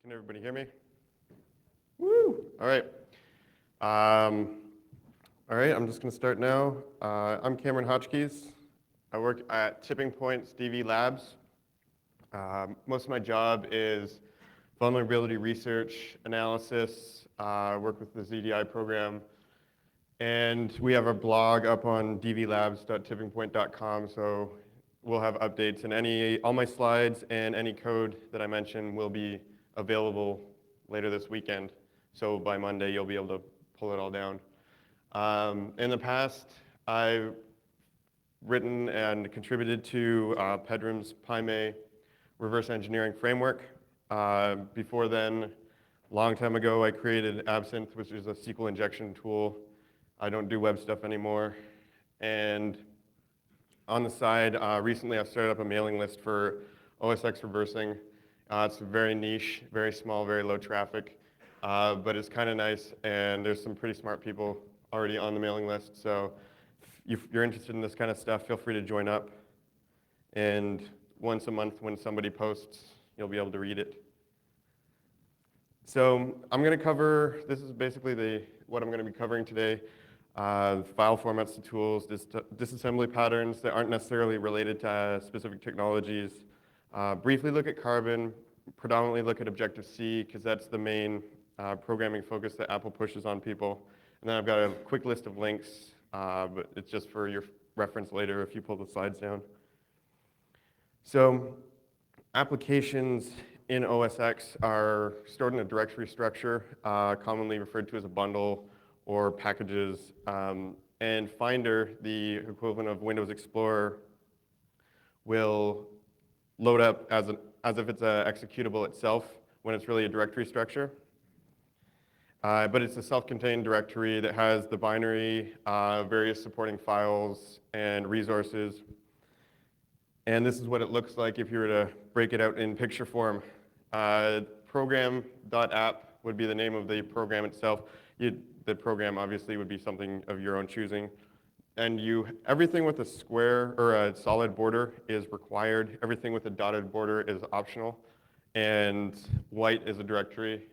Can everybody hear me? Woo! All right. I'm just going to start now. I'm Cameron Hotchkies. I work at Tipping Point's DV Labs. Most of my job is vulnerability research, analysis, work with the ZDI program. And we have a blog up on dvlabs.tippingpoint.com, so we'll have updates, and all my slides and any code that I mention will be available later this weekend. So by Monday, you'll be able to pull it all down. In the past, I've written and contributed to Pedram's PyMay reverse engineering framework. Before then, a long time ago, I created Absinthe, which is a SQL injection tool. I don't do web stuff anymore. And on the side, recently I've started up a mailing list for OSX reversing. It's very niche, very small, very low traffic, but it's kind of nice, and there's some pretty smart people already on the mailing list. So if you're interested in this kind of stuff, feel free to join up. And once a month when somebody posts, you'll be able to read it. So I'm going to cover, this is basically what I'm going to be covering today. File formats to tools, disassembly patterns that aren't necessarily related to specific technologies. Briefly look at Carbon, predominantly look at Objective-C because that's the main programming focus that Apple pushes on people. And then I've got a quick list of links, but it's just for your reference later if you pull the slides down. So applications in OSX are stored in a directory structure, commonly referred to as a bundle or packages. And Finder, the equivalent of Windows Explorer, will load up as if it's an executable itself when it's really a directory structure. But it's a self-contained directory that has the binary, various supporting files and resources. And this is what it looks like if you were to break it out in picture form. Program.app would be the name of the program itself. The program obviously would be something of your own choosing. And everything with a square or a solid border is required. Everything with a dotted border is optional. And white is a directory,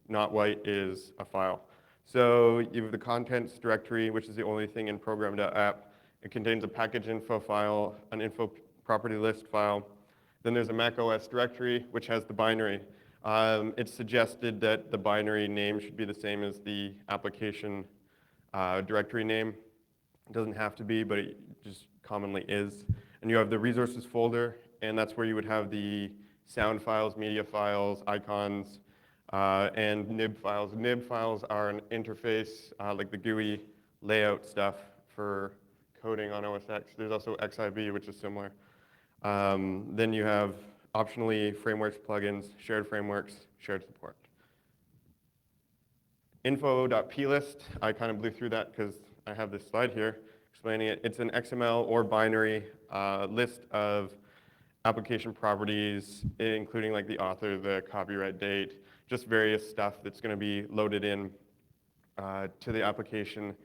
not white is a file. So you have the contents directory, which is the only thing in program.app. It contains a package info file, an info property list file. Then there's a Mac OS directory, which has the binary. It's suggested that the binary name should be the same as the application directory name. It doesn't have to be, but it just commonly is. And you have the resources folder, and that's where you would have the sound files, media files, icons, and nib files. Nib files are an interface, like the GUI layout stuff for coding on OSX. There's also XIB, which is similar. Then you have optionally frameworks, plugins, shared frameworks, shared support. Info.plist, I kind of blew through that because I have this slide here explaining it. It's an XML or binary list of application properties, including like the author, the copyright date, just various stuff that's going to be loaded in to the application.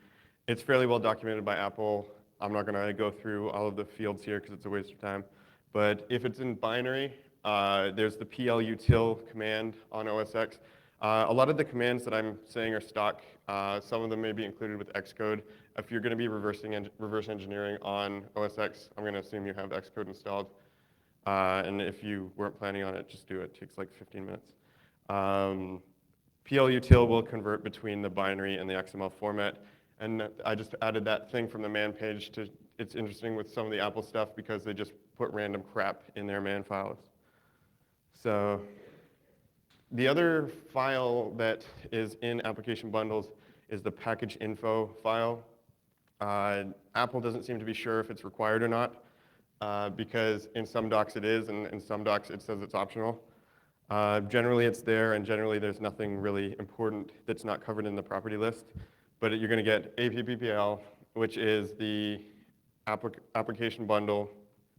It's fairly well documented by Apple. I'm not going to go through all of the fields here because it's a waste of time. But if it's in binary, there's the plutil command on OSX. A lot of the commands that I'm saying are stock. Some of them may be included with Xcode. If you're going to be reverse engineering on OSX, I'm going to assume you have Xcode installed. And if you weren't planning on it, just do it. It takes like 15 minutes. plutil will convert between the binary and the XML format. And I just added that thing from the man page to, it's interesting with some of the Apple stuff because they just put random crap in their man files. So the other file that is in application bundles is the package info file. Apple doesn't seem to be sure if it's required or not because in some docs it is and in some docs it says it's optional. Generally it's there, and generally there's nothing really important that's not covered in the property list. But you're going to get APPPL, which is the application bundle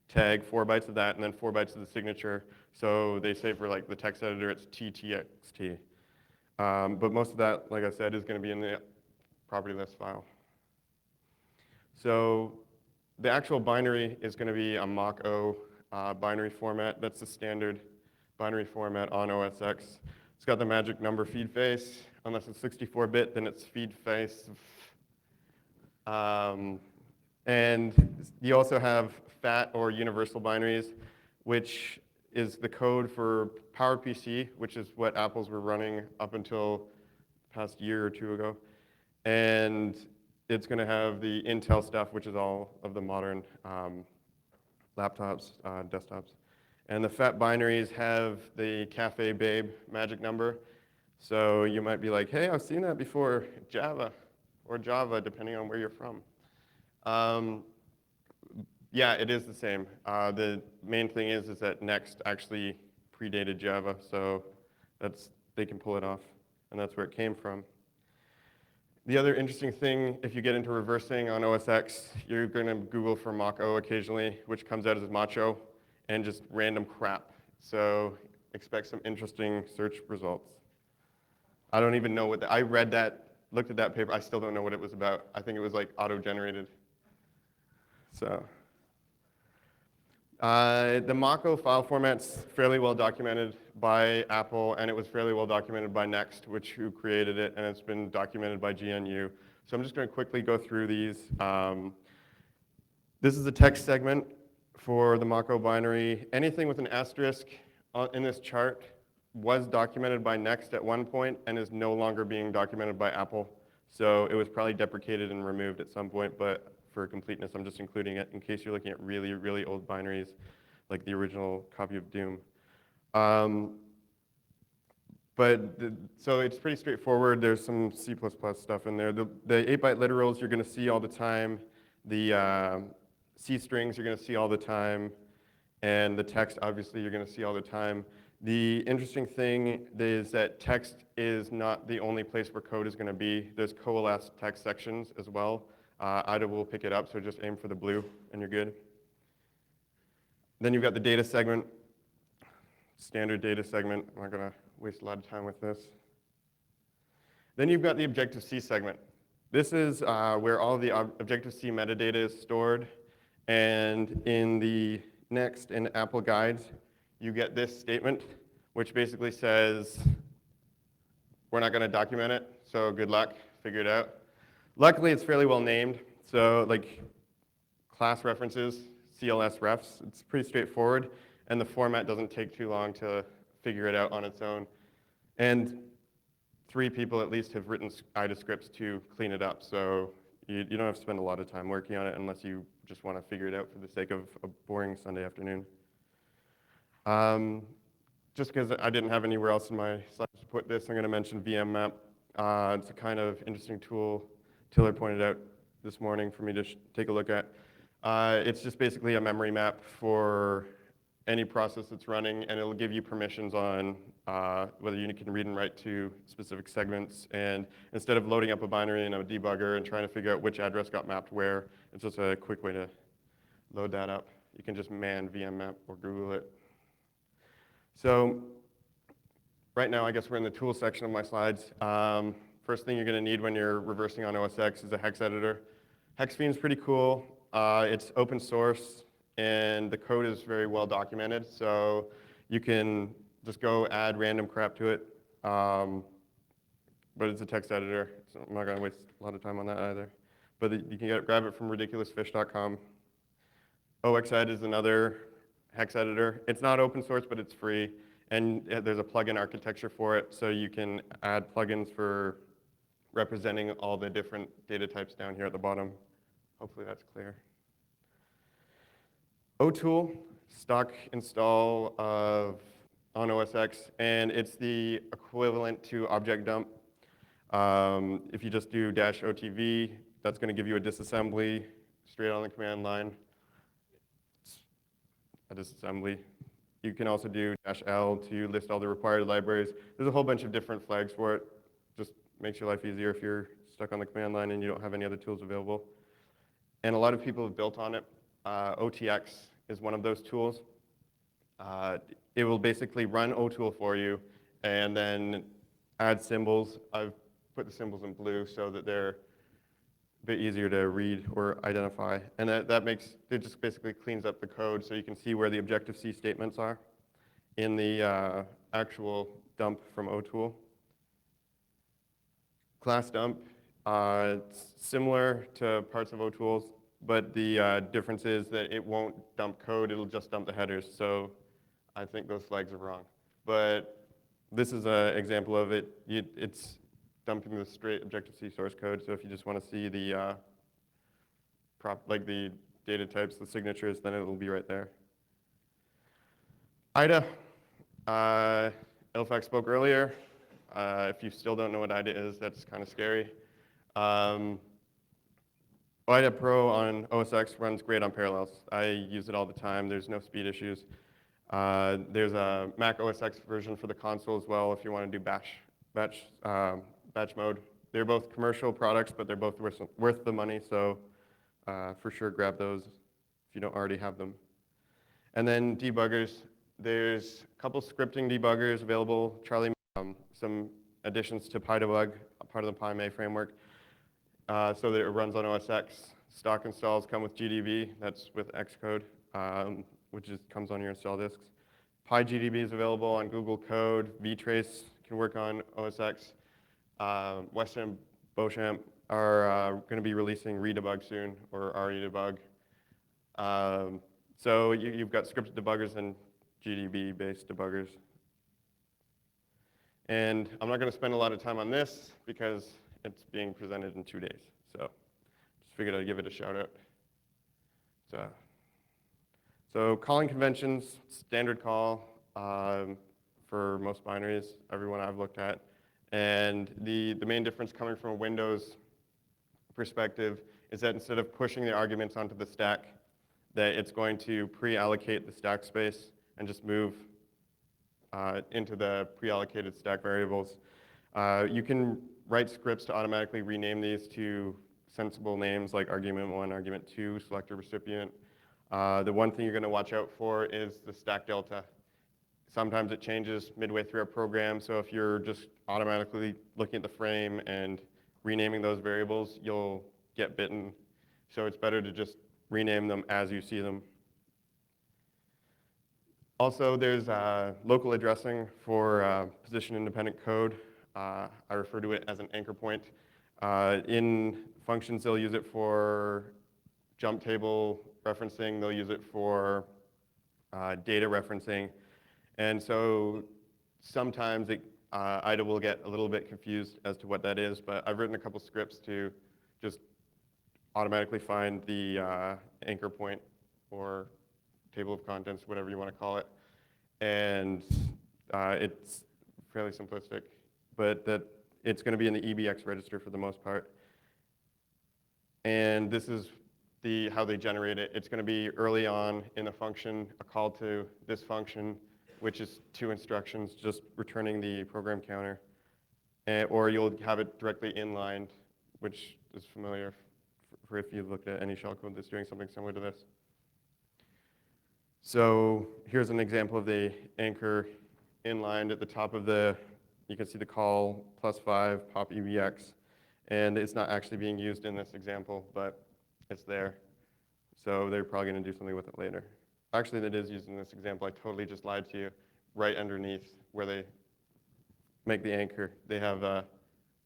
tag, 4 bytes of that, and then 4 bytes of the signature. So they say for like the text editor, it's TTXT. But most of that, like I said, is going to be in the property list file. So the actual binary is going to be a Mach-O binary format. That's the standard binary format on OSX. It's got the magic number feed face. Unless it's 64-bit, then it's feed face. And you also have FAT or universal binaries, which is the code for PowerPC, which is what Apple's were running up until the past year or two ago. And it's going to have the Intel stuff, which is all of the modern laptops, desktops. And the FAT binaries have the Cafe Babe magic number. So you might be like, hey, I've seen that before, Java, or Java, depending on where you're from. Yeah, it is the same. The main thing is that Next actually predated Java, so they can pull it off, and that's where it came from. The other interesting thing, if you get into reversing on OS X, you're going to Google for Mach-O occasionally, which comes out as Macho, and just random crap. So expect some interesting search results. I don't even know what I read that, looked at that paper, I still don't know what it was about. I think it was like auto-generated. So the Mach-O file format's fairly well documented by Apple, and it was fairly well documented by Next, who created it, and it's been documented by GNU. So I'm just going to quickly go through these. This is a text segment for the Mach-O binary. Anything with an asterisk in this chart was documented by Next at one point and is no longer being documented by Apple. So it was probably deprecated and removed at some point, but for completeness, I'm just including it in case you're looking at really, really old binaries, like the original copy of Doom. So it's pretty straightforward. There's some C++ stuff in there. The 8-byte literals you're going to see all the time. The C strings you're going to see all the time. And the text, obviously, you're going to see all the time. The interesting thing is that text is not the only place where code is going to be. There's coalesced text sections as well. IDA will pick it up, so just aim for the blue, and you're good. Then you've got the data segment, standard data segment. I'm not going to waste a lot of time with this. Then you've got the Objective-C segment. This is where all the Objective-C metadata is stored. And in the Next and Apple guides, you get this statement, which basically says, we're not going to document it, so good luck, figure it out. Luckily, it's fairly well named, so like class references, CLS refs, it's pretty straightforward, and the format doesn't take too long to figure it out on its own. And 3 people at least have written IDA scripts to clean it up, so you don't have to spend a lot of time working on it unless you just want to figure it out for the sake of a boring Sunday afternoon. Just because I didn't have anywhere else in my slides to put this, I'm going to mention VMMap. It's a kind of interesting tool Tiller pointed out this morning for me to take a look at. It's just basically a memory map for any process that's running, and it'll give you permissions on whether you can read and write to specific segments. And instead of loading up a binary in a debugger and trying to figure out which address got mapped where, it's just a quick way to load that up. You can just man VMMap or Google it. So right now, I guess we're in the tools section of my slides. First thing you're going to need when you're reversing on OS X is a hex editor. Hexfine's pretty cool. It's open source, and the code is very well documented. So you can just go add random crap to it. But it's a text editor, so I'm not going to waste a lot of time on that either. But you can grab it from ridiculousfish.com. OXEd is another hex editor. It's not open source, but it's free. And there's a plugin architecture for it, so you can add plugins for representing all the different data types down here at the bottom. Hopefully that's clear. OTool, stock install on OS X, and it's the equivalent to object dump. If you just do -OTV, that's going to give you a disassembly straight on the command line. It's a disassembly. You can also do -L to list all the required libraries. There's a whole bunch of different flags for it. Just makes your life easier if you're stuck on the command line and you don't have any other tools available. And a lot of people have built on it. OTX is one of those tools. It will basically run OTool for you and then add symbols. I've put the symbols in blue so that they're a bit easier to read or identify. And it just basically cleans up the code so you can see where the Objective-C statements are. in the actual dump from O'Toole. Class dump, it's similar to parts of O'Toole's, but the difference is that it won't dump code, it'll just dump the headers. So I think those flags are wrong. But this is an example of it. It's dumping the straight Objective-C source code. So if you just want to see the like the data types, the signatures, then it'll be right there. IDA, Ilfak spoke earlier. If you still don't know what IDA is, that's kind of scary. IDA Pro on OS X runs great on Parallels. I use it all the time. There's no speed issues. There's a Mac OS X version for the console as well if you want to do batch mode. They're both commercial products, but they're both worth the money, so for sure grab those if you don't already have them. And then debuggers. There's a couple scripting debuggers available. Charlie, some additions to PyDebug, part of the PyMay framework, so that it runs on OS X. Stock installs come with GDB, that's with Xcode, which comes on your install disks. PyGDB is available on Google Code. vtrace can work on OS X. Weston and Beauchamp are going to be releasing redebug soon, or redebug. So you've got scripted debuggers and GDB-based debuggers. And I'm not going to spend a lot of time on this because it's being presented in 2 days. So just figured I'd give it a shout out. So calling conventions, standard call for most binaries, everyone I've looked at. And the main difference coming from a Windows perspective is that instead of pushing the arguments onto the stack, that it's going to pre-allocate the stack space and just move into the pre-allocated stack variables. You can write scripts to automatically rename these to sensible names like argument 1, argument 2, selector recipient. The one thing you're going to watch out for is the stack delta. Sometimes it changes midway through a program, so if you're just automatically looking at the frame and renaming those variables, you'll get bitten. So it's better to just rename them as you see them. Also, there's local addressing for position-independent code. I refer to it as an anchor point. In functions, they'll use it for jump table referencing. They'll use it for data referencing. And so sometimes IDA will get a little bit confused as to what that is, but I've written a couple scripts to just automatically find the anchor point or table of contents, whatever you want to call it. And it's fairly simplistic, but that it's going to be in the EBX register for the most part. And this is how they generate it. It's going to be early on in the function, a call to this function, which is 2 instructions, just returning the program counter. Or you'll have it directly inlined, which is familiar for if you've looked at any shellcode that's doing something similar to this. So here's an example of the anchor inlined at the top of you can see the call +5 pop EBX. And it's not actually being used in this example, but it's there. So they're probably going to do something with it later. Actually, that is used in this example. I totally just lied to you. Right underneath where they make the anchor, they have a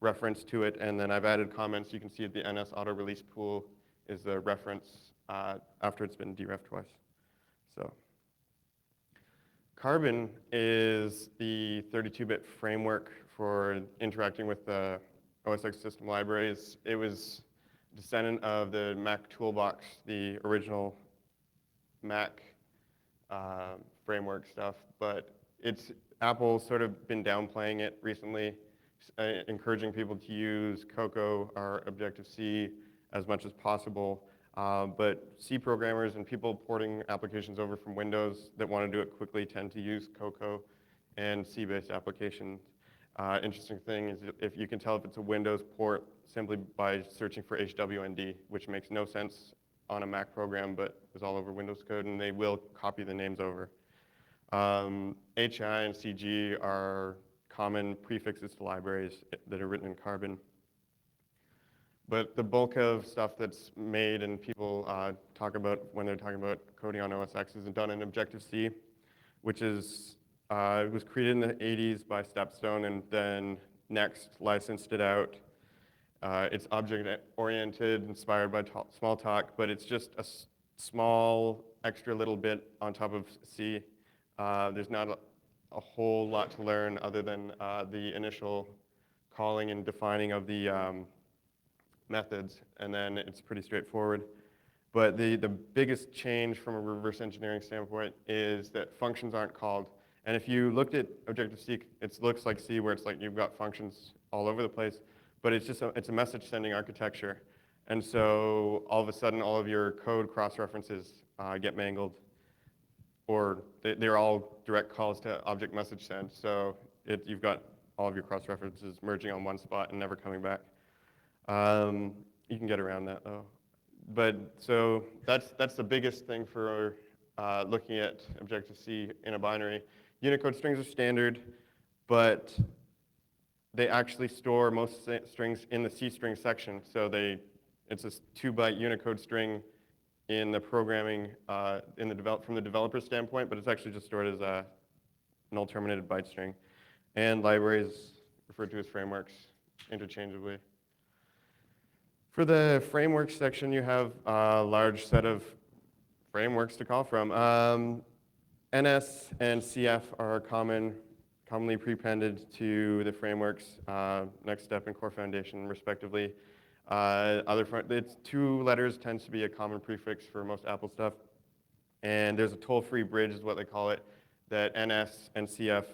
reference to it, and then I've added comments. You can see the NS auto release pool is the reference after it's been deref twice. So Carbon is the 32-bit framework for interacting with the OS X system libraries. It was a descendant of the Mac Toolbox, the original Mac framework stuff, but Apple's sort of been downplaying it recently, encouraging people to use Cocoa or Objective-C as much as possible. But C programmers and people porting applications over from Windows that want to do it quickly tend to use Cocoa and C-based applications. Interesting thing is if you can tell if it's a Windows port simply by searching for HWND, which makes no sense on a Mac program, but is all over Windows code, and they will copy the names over. HI and CG are common prefixes to libraries that are written in Carbon. But the bulk of stuff that's made and people talk about when they're talking about coding on OS X is done in Objective-C, which is It was created in the 80s by Stepstone and then Next licensed it out. It's object-oriented, inspired by Smalltalk, but it's just a small extra little bit on top of C. There's not a whole lot to learn other than the initial calling and defining of the methods, and then it's pretty straightforward. But the biggest change from a reverse engineering standpoint is that functions aren't called. And if you looked at Objective-C, it looks like C, where it's like you've got functions all over the place, but it's a message sending architecture. And so all of a sudden, all of your code cross-references get mangled, or they're all direct calls to object message send. So you've got all of your cross-references merging on one spot and never coming back. You can get around that though. But so that's the biggest thing for looking at Objective-C in a binary. Unicode strings are standard, but they actually store most strings in the C string section. So it's a 2-byte Unicode string in the programming from the developer standpoint, but it's actually just stored as a null terminated byte string. And libraries referred to as frameworks interchangeably. For the framework section, you have a large set of frameworks to call from. NS and CF are commonly prepended to the frameworks, Next Step and Core Foundation, respectively. It's 2 letters tends to be a common prefix for most Apple stuff. And there's a toll-free bridge, is what they call it, that NS and CF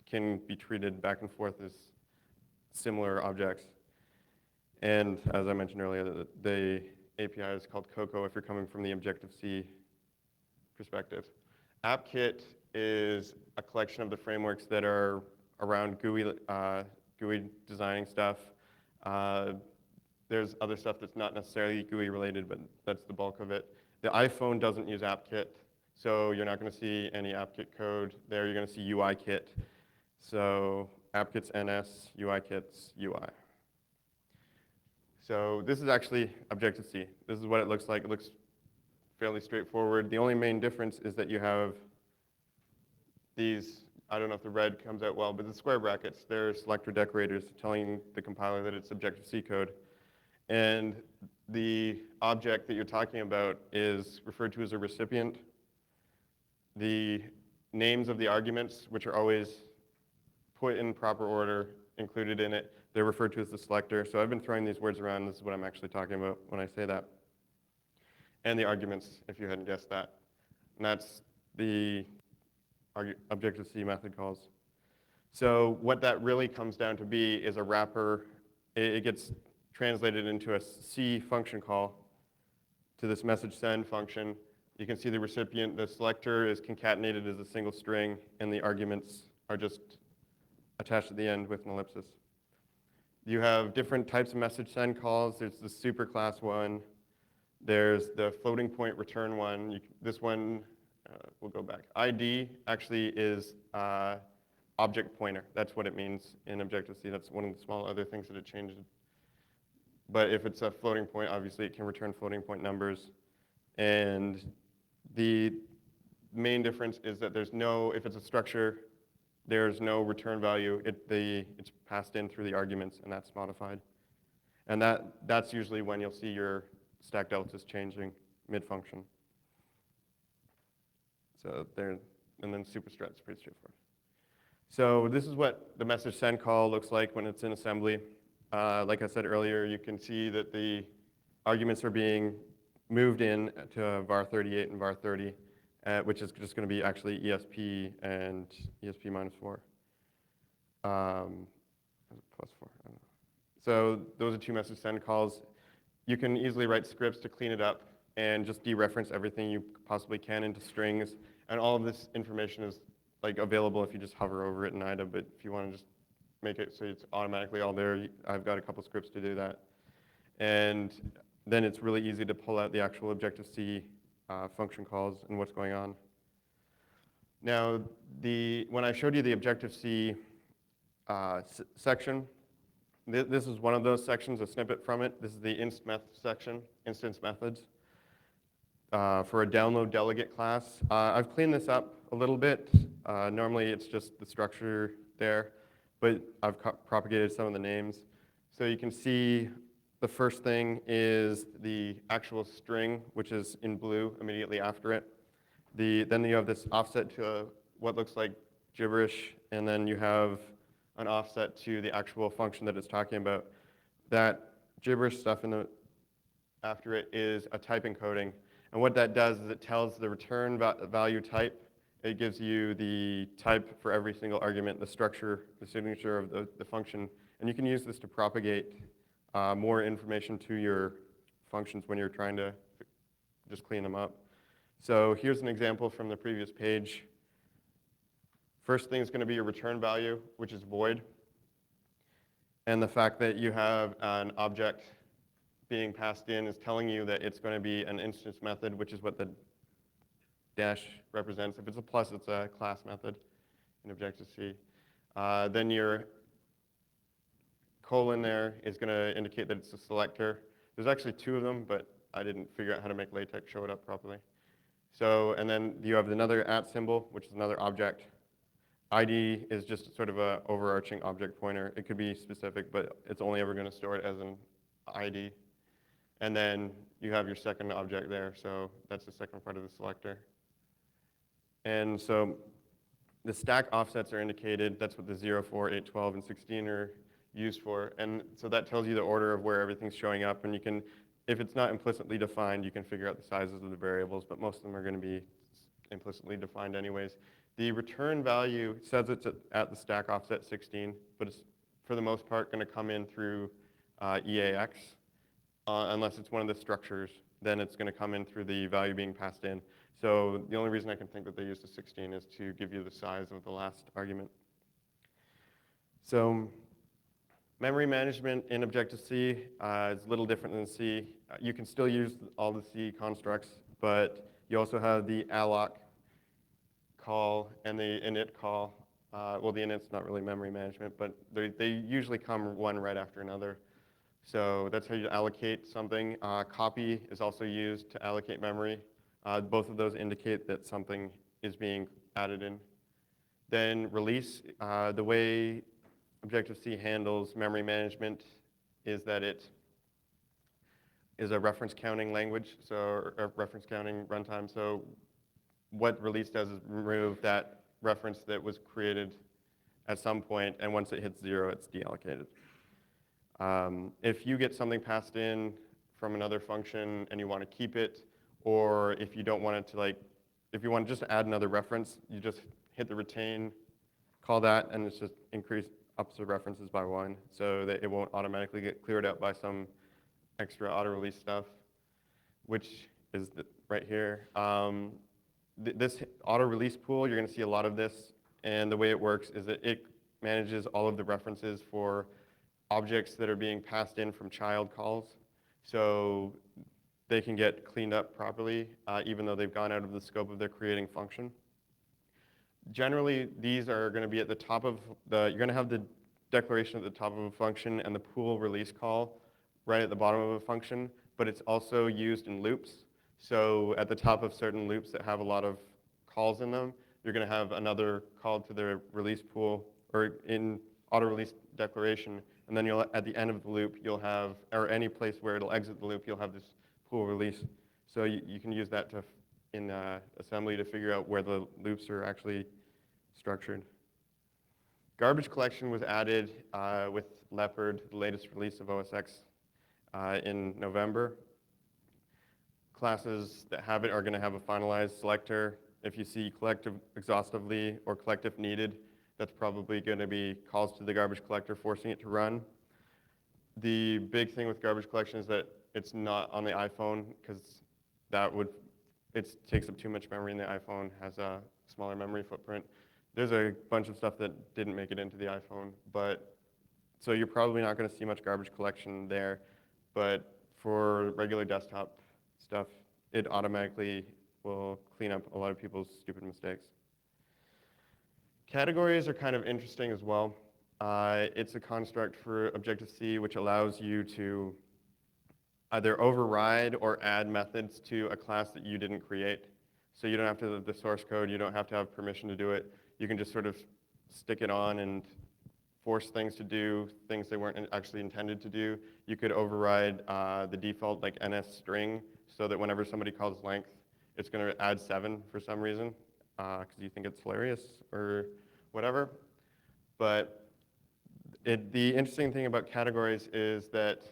can be treated back and forth as similar objects. And as I mentioned earlier, the API is called Cocoa if you're coming from the Objective-C perspective. AppKit is a collection of the frameworks that are around GUI designing stuff. There's other stuff that's not necessarily GUI related, but that's the bulk of it. The iPhone doesn't use AppKit, so you're not going to see any AppKit code there. You're going to see UIKit. So AppKit's NS, UIKit's UI. So this is actually Objective-C. This is what it looks like. It looks fairly straightforward. The only main difference is that you have these, I don't know if the red comes out well, but the square brackets, they're selector decorators telling the compiler that it's Objective-C code. And the object that you're talking about is referred to as a recipient. The names of the arguments, which are always put in proper order, included in it, they're referred to as the selector. So I've been throwing these words around. This is what I'm actually talking about when I say that. And the arguments, if you hadn't guessed that. And that's the Objective-C method calls. So what that really comes down to be is a wrapper. It gets translated into a C function call to this message send function. You can see the recipient, the selector is concatenated as a single string, and the arguments are just attached at the end with an ellipsis. You have different types of message send calls. There's the superclass one. There's the floating point return one. This one, we'll go back. ID actually is object pointer. That's what it means in Objective-C. That's one of the small other things that it changes. But if it's a floating point, obviously it can return floating point numbers. And the main difference is that if it's a structure, there's no return value. It's passed in through the arguments, and that's modified. And that's usually when you'll see your stack deltas changing mid-function. So and then superstrat is pretty straightforward. So this is what the message send call looks like when it's in assembly. Like I said earlier, you can see that the arguments are being moved in to var 38 and var 30, which is just going to be actually ESP and ESP minus 4. Plus 4. I don't know. So those are 2 message send calls. You can easily write scripts to clean it up and just dereference everything you possibly can into strings. And all of this information is available if you just hover over it in IDA, but if you want to just make it so it's automatically all there, I've got a couple scripts to do that. And then it's really easy to pull out the actual Objective-C function calls and what's going on. Now, when I showed you the Objective-C section, this is one of those sections, a snippet from it. This is the instance methods for a download delegate class. I've cleaned this up a little bit. Normally it's just the structure there, but I've propagated some of the names. So you can see the first thing is the actual string, which is in blue immediately after it. Then you have this offset to what looks like gibberish, and then you have an offset to the actual function that it's talking about. That gibberish stuff after it is a type encoding. And what that does is it tells the return value type. It gives you the type for every single argument, the structure, the signature of the function. And you can use this to propagate more information to your functions when you're trying to just clean them up. So here's an example from the previous page. First thing is going to be your return value, which is void. And the fact that you have an object being passed in is telling you that it's going to be an instance method, which is what the dash represents. If it's a plus, it's a class method in Objective-C. Then your colon there is going to indicate that it's a selector. There's actually two of them, but I didn't figure out how to make LaTeX show it up properly. So, and then you have another @ symbol, which is another object. ID is just sort of an overarching object pointer. It could be specific, but it's only ever going to store it as an ID. And then you have your second object there, so that's the second part of the selector. And so the stack offsets are indicated. That's what the 0, 4, 8, 12, and 16 are used for. And so that tells you the order of where everything's showing up. And you can, if it's not implicitly defined, you can figure out the sizes of the variables, but most of them are going to be implicitly defined anyways. The return value says it's at the stack offset 16, but it's for the most part going to come in through EAX. Unless it's one of the structures, then it's going to come in through the value being passed in. So the only reason I can think that they used a 16 is to give you the size of the last argument. So memory management in Objective-C is a little different than C. You can still use all the C constructs, but you also have the alloc call and the init call. Well, the init's not really memory management, but they usually come one right after another. So that's how you allocate something. Copy is also used to allocate memory. Both of those indicate that something is being added in. Then release, the way Objective-C handles memory management is that it is a reference counting language, so a reference counting runtime. So what release does is remove that reference that was created at some point, and once it hits 0, it's deallocated. If you get something passed in from another function and you want to keep it, or if you don't want it to if you want to just add another reference, you just hit the retain, call that, and it's just ups the references by 1 so that it won't automatically get cleared out by some extra auto-release stuff, which is right here. This auto-release pool, you're going to see a lot of this, and the way it works is that it manages all of the references for objects that are being passed in from child calls, so they can get cleaned up properly, even though they've gone out of the scope of their creating function. Generally, these are going to be at the top of you're going to have the declaration at the top of a function and the pool release call right at the bottom of a function, but it's also used in loops. So at the top of certain loops that have a lot of calls in them, you're going to have another call to the release pool, or in auto-release declaration, and then at the end of the loop, you'll have, or any place where it'll exit the loop, you'll have this pool release. So you can use that in assembly to figure out where the loops are actually structured. Garbage collection was added with Leopard, the latest release of OS X in November. Classes that have it are going to have a finalized selector. If you see collective exhaustively or collective needed, that's probably going to be calls to the garbage collector forcing it to run. The big thing with garbage collection is that it's not on the iPhone, because it takes up too much memory, and the iPhone has a smaller memory footprint. There's a bunch of stuff that didn't make it into the iPhone, so you're probably not going to see much garbage collection there, but for regular desktop stuff, it automatically will clean up a lot of people's stupid mistakes. Categories are kind of interesting as well. It's a construct for Objective-C which allows you to either override or add methods to a class that you didn't create. So you don't have to, the source code, you don't have to have permission to do it. You can just sort of stick it on and force things to do things they weren't actually intended to do. You could override the default like NS string so that whenever somebody calls length, it's going to add 7 for some reason because you think it's hilarious or whatever. But the interesting thing about categories is that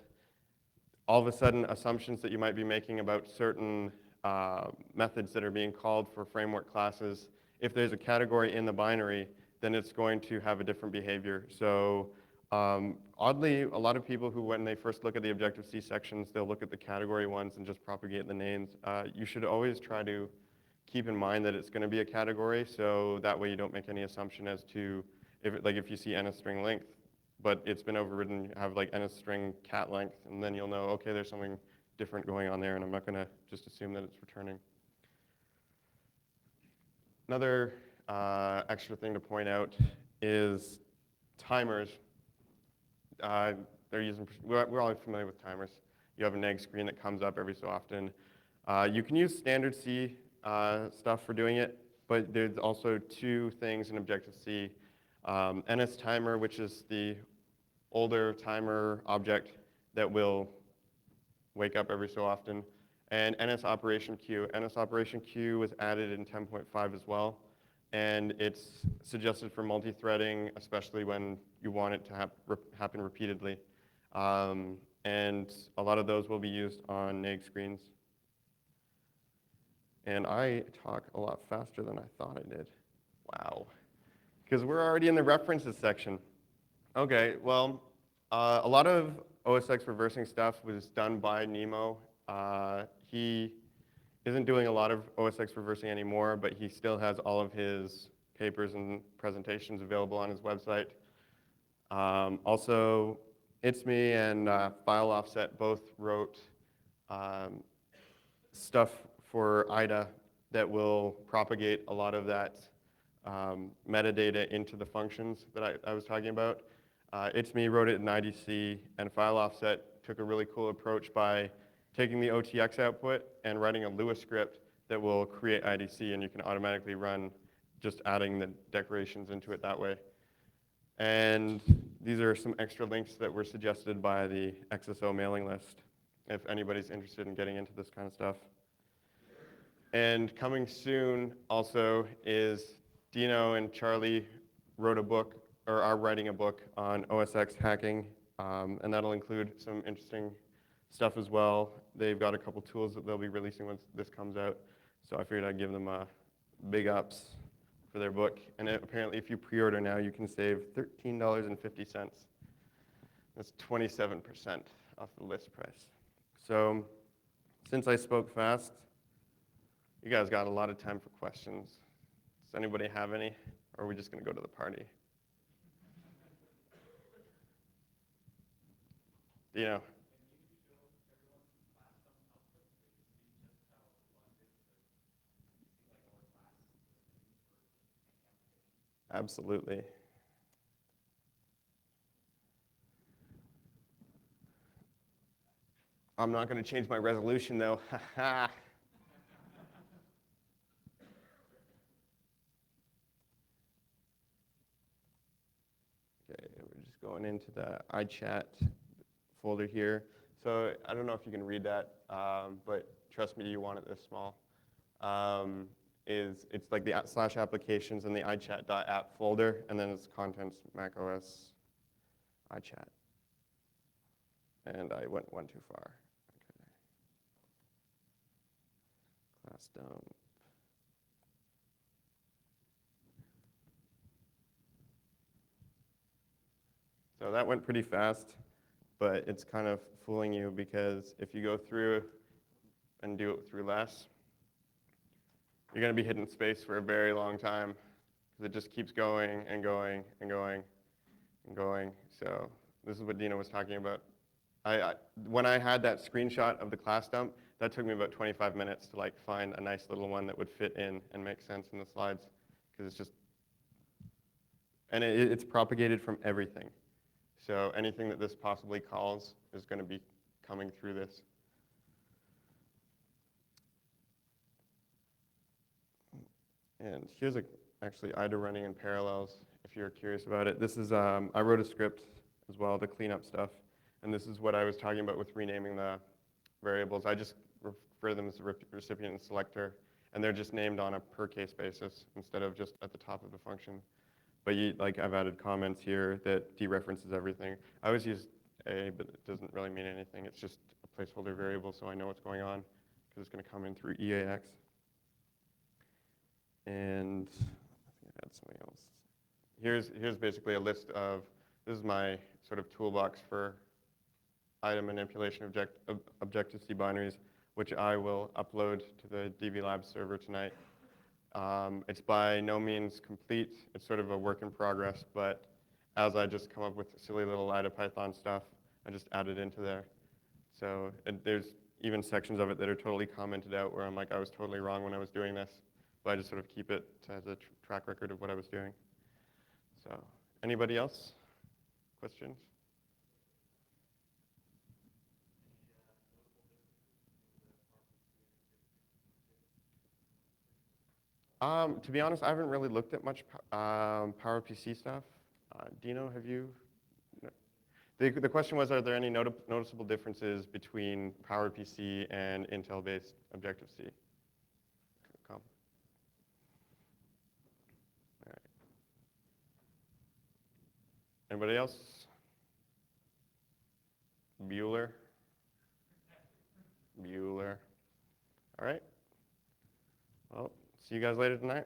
all of a sudden assumptions that you might be making about certain methods that are being called for framework classes, if there's a category in the binary, then it's going to have a different behavior. So oddly, a lot of people who, when they first look at the Objective-C sections, they'll look at the category ones and just propagate the names. You should always try to keep in mind that it's going to be a category, so that way you don't make any assumption as to, if you see NS string length, but it's been overridden, you have like NS string cat length, and then you'll know, okay, there's something different going on there, and I'm not going to just assume that it's returning. Another extra thing to point out is timers. We're all familiar with timers. You have a neg screen that comes up every so often. You can use standard C stuff for doing it, but there's also 2 things in Objective-C. NS timer, which is the older timer object that will wake up every so often, and NS operation queue. NS operation queue was added in 10.5 as well, and it's suggested for multi-threading, especially when you want it to happen repeatedly. And a lot of those will be used on neg screens. And I talk a lot faster than I thought I did. Wow. Because we're already in the references section. Okay, well, a lot of OSX reversing stuff was done by Nemo. He isn't doing a lot of OSX reversing anymore, but he still has all of his papers and presentations available on his website. Also, It's Me and File Offset both wrote stuff for IDA that will propagate a lot of that metadata into the functions that I was talking about. It's Me wrote it in IDC, and File Offset took a really cool approach by taking the OTX output and writing a Lua script that will create IDC, and you can automatically run just adding the decorations into it that way. And these are some extra links that were suggested by the XSO mailing list, if anybody's interested in getting into this kind of stuff. And coming soon also is Dino and Charlie wrote a book, or are writing a book on OSX hacking, and that'll include some interesting stuff as well. They've got a couple tools that they'll be releasing once this comes out, so I figured I'd give them big ups for their book. And apparently if you pre-order now, you can save $13.50. That's 27% off the list price. So since I spoke fast, you guys got a lot of time for questions. Does anybody have any, or are we just going to go to the party? You know. Absolutely. I'm not going to change my resolution though. Okay, we're just going into the iChat folder here. So I don't know if you can read that, but trust me, you want it this small. It's like the /applications and the iChat.app folder, and then it's contents macOS iChat. And I went one too far. Okay. Class dump. So that went pretty fast, but it's kind of fooling you because if you go through and do it through less, you're going to be hitting space for a very long time because it just keeps going and going and going and going. So this is what Dina was talking about. When I had that screenshot of the class dump, that took me about 25 minutes to find a nice little one that would fit in and make sense in the slides, because it's just, and it's propagated from everything. So anything that this possibly calls is going to be coming through this. And here's actually IDA running in parallels, if you're curious about it. This is, I wrote a script as well to clean up stuff. And this is what I was talking about with renaming the variables. I just refer to them as the recipient and selector, and they're just named on a per case basis instead of just at the top of the function. But like I've added comments here that dereferences everything. I always use A, but it doesn't really mean anything. It's just a placeholder variable, so I know what's going on because it's going to come in through EAX. And I think I had something else. Here's basically a list of, this is my sort of toolbox for item manipulation Objective-C binaries, which I will upload to the DV Labs server tonight. It's by no means complete. It's sort of a work in progress, but as I just come up with silly little IDA-Python stuff, I just add it into there. So there's even sections of it that are totally commented out where I'm like, I was totally wrong when I was doing this, but I just sort of keep it as a track record of what I was doing. So anybody else? Questions? To be honest, I haven't really looked at much PowerPC stuff. Dino, have you? No. The question was, are there any noticeable differences between PowerPC and Intel-based Objective-C? All right. Anybody else? Bueller? Bueller. All right. Well, see you guys later tonight.